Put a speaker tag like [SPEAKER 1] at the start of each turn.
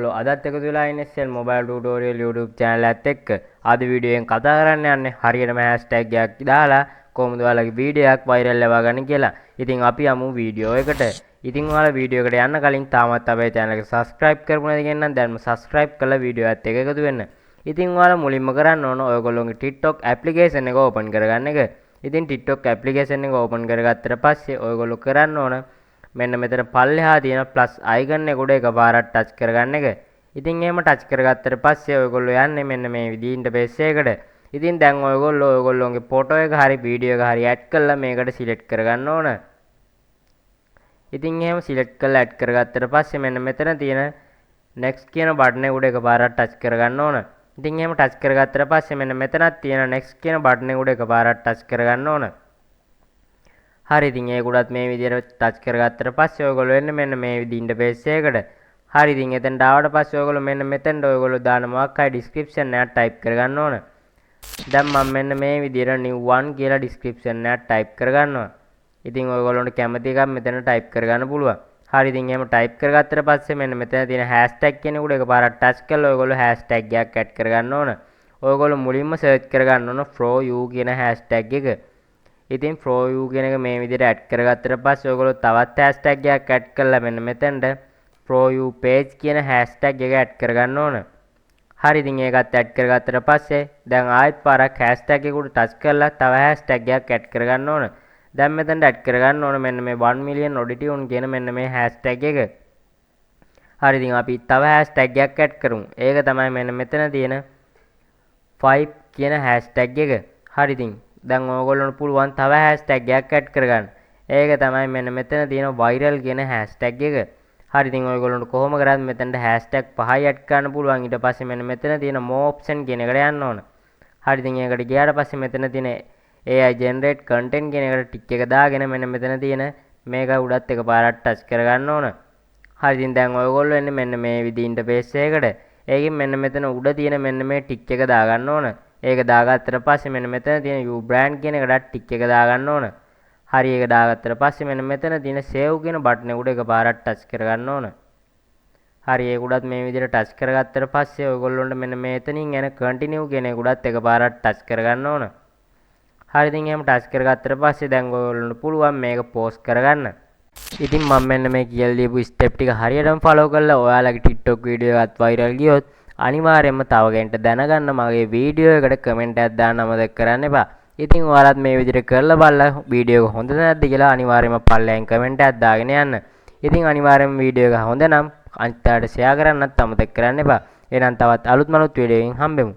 [SPEAKER 1] ඔයගොල්ලෝ අදත් එකතු වෙලා ඉන්නේ SL Mobile Tutorial YouTube channel එකත් එක්ක. අද වීඩියෝ එකෙන් කතා කරන්න යන්නේ හරියටම hashtag එකක් දාලා කොහොමද ඔයාලගේ වීඩියෝ එකක් viral ලවා ගන්න කියලා. ඉතින් අපි යමු වීඩියෝ එකට. ඉතින් ඔයාලා වීඩියෝ එකට යන්න කලින් තාමත් අපේ channel එක subscribe කරපු නැති කෙනා දැන්ම subscribe කරලා වීඩියෝ එකත් එක්ක එකතු වෙන්න. ඉතින් ඔයාලා මුලින්ම කරන්න ඕන ඔයගොල්ලෝගේ TikTok application එක open කරගන්න එක. ඉතින් TikTok application එක open කරගත්තට පස්සේ ඔයගොල්ලෝ කරන්න ඕන මෙන්න මෙතන පල්ලෙහා තියෙන plus icon එක උඩ එකපාරක් touch කරගන්න එක. ඉතින් එහෙම touch කරගත්තට පස්සේ ඔයගොල්ලෝ යන්නේ මෙන්න මේ විදිහේ ඉන්ටර්ෆේස් එකකට. ඉතින් දැන් ඔයගොල්ලෝගේ ෆොටෝ එක හරි වීඩියෝ එක හරි ඇඩ් කරලා මේකට select කරගන්න ඕන. ඉතින් එහෙම select කරලා ඇඩ් කරගත්තට පස්සේ මෙන්න මෙතන තියෙන next කියන බටන් එක උඩ එකපාරක් touch කරගන්න ඕන. ඉතින් එහෙම touch කරගත්තට පස්සේ මෙන්න මෙතනක් තියෙන next කියන බටන් එක උඩ එකපාරක් touch කරගන්න ඕන. හරි ඉතින් ඒක උඩත් මේ විදිහට ටච් කරගත්තට පස්සේ ඔයගොල්ලෝ එන්නේ මෙන්න මේ විදිහ ඉන්ටර්ෆේස් එකකට. හරි ඉතින් එතනට ආවට පස්සේ ඔයගොල්ලෝ මෙන්න මෙතනට ඔයගොල්ලෝ දාන මොකක් හරි description එකක් type කරගන්න ඕන. දැන් මම මෙන්න මේ විදිහට new one කියලා description එකක් type කරගන්නවා. ඉතින් ඔයගොල්ලන්ට කැමති එකක් මෙතන type කරගන්න පුළුවන්. හරි ඉතින් එහෙම type කරගත්තට පස්සේ මෙන්න මෙතන තියෙන hashtag කියන උඩ එකපාරක් touch කරලා ඔයගොල්ලෝ hashtag එකක් add කරගන්න ඕන. ඔයගොල්ලෝ මුලින්ම search කරගන්න ඕන for you කියන hashtag එක. ඉතින් for you කියන එක මේ විදිහට add කරගත්තට පස්සේ ඔයගොල්ලෝ තවත් hashtag එකක් add කරලා මෙන්න මෙතනට for you page කියන hashtag එක add කරගන්න ඕන. හරි ඉතින් ඒකත් add කරගත්තට පස්සේ දැන් ආයෙත් පාරක් hashtag එක උඩ touch කරලා තව hashtag එකක් add කරගන්න ඕන. දැන් මෙතනට add කරගන්න ඕන මෙන්න මේ 1 million audition කියන මෙන්න මේ hashtag එක. හරි ඉතින් අපි තව hashtag එකක් add කරමු. ඒක තමයි මෙන්න මෙතන තියෙන 5 කියන hashtag එක. හරි ඉතින් දැන් ඔයගොල්ලන්ට පුළුවන් තව hashtag එකක් add කරගන්න. ඒක තමයි මෙන්න මෙතන තියෙන viral කියන hashtag එක. හරි ඉතින් ඔයගොල්ලන්ට කොහොම කරත් මෙතනට hashtag 5යි add කරන්න පුළුවන්. ඊට පස්සේ මෙන්න මෙතන තියෙන more option කියන එකට යන්න ඕන. හරි ඉතින් ඒකට ගියාට පස්සේ මෙතන තියෙන AI generate content කියන එකට ටික් එක දාගෙන මෙන්න මෙතන තියෙන මේක උඩත් එකපාරක් touch කරගන්න ඕන. හරි ඉතින් දැන් ඔයගොල්ලෝ එන්නේ මෙන්න මේ විදිහ ඉන්ටර්ෆේස් එකකට. ඒකෙන් මෙන්න මෙතන උඩ තියෙන මෙන්න මේ ටික් එක දාගන්න ඕන. ඒක දාගත්තට පස්සේ මෙන්න මෙතන තියෙන you brand කියන එකට ටික් එක දාගන්න ඕන. හරි ඒක දාගත්තට පස්සේ මෙන්න මෙතන තියෙන save කියන බටන් එක උඩ එකපාරක් touch කරගන්න ඕන. හරි ඒක උඩත් මේ විදිහට touch කරගත්තට පස්සේ ඔයගොල්ලොන්ට මෙන්න මෙතනින් එන continue කියන එක උඩත් එකපාරක් touch කරගන්න ඕන. හරි ඉතින් එහෙම touch කරගත්තට පස්සේ දැන් ඔයගොල්ලන්ට පුළුවන් මේක post කරගන්න. ඉතින් මම මෙන්න මේ කියලා දීපු step ටික හරියටම follow කරලා ඔයාලගේ TikTok වීඩියෝ එකත් viral ගියොත් අනිවාර්යයෙන්ම තව කෙනෙක්ට දැනගන්න මගේ වීඩියෝ එකට කමෙන්ට් එකක් දාන්න අමතක කරන්න එපා. ඉතින් ඔයාලත් මේ විදිහට කරලා බලලා වීඩියෝ එක හොඳ නැද්ද කියලා අනිවාර්යයෙන්ම පල්ලෙන් කමෙන්ට් එකක් දාගෙන යන්න. ඉතින් අනිවාර්යයෙන්ම වීඩියෝ එක හොඳ නම් අනිත් අයට ෂෙයා කරන්නත් අමතක කරන්න එපා. එහෙනම් තවත් අලුත් වීඩියෝ එකකින් හම්බෙමු.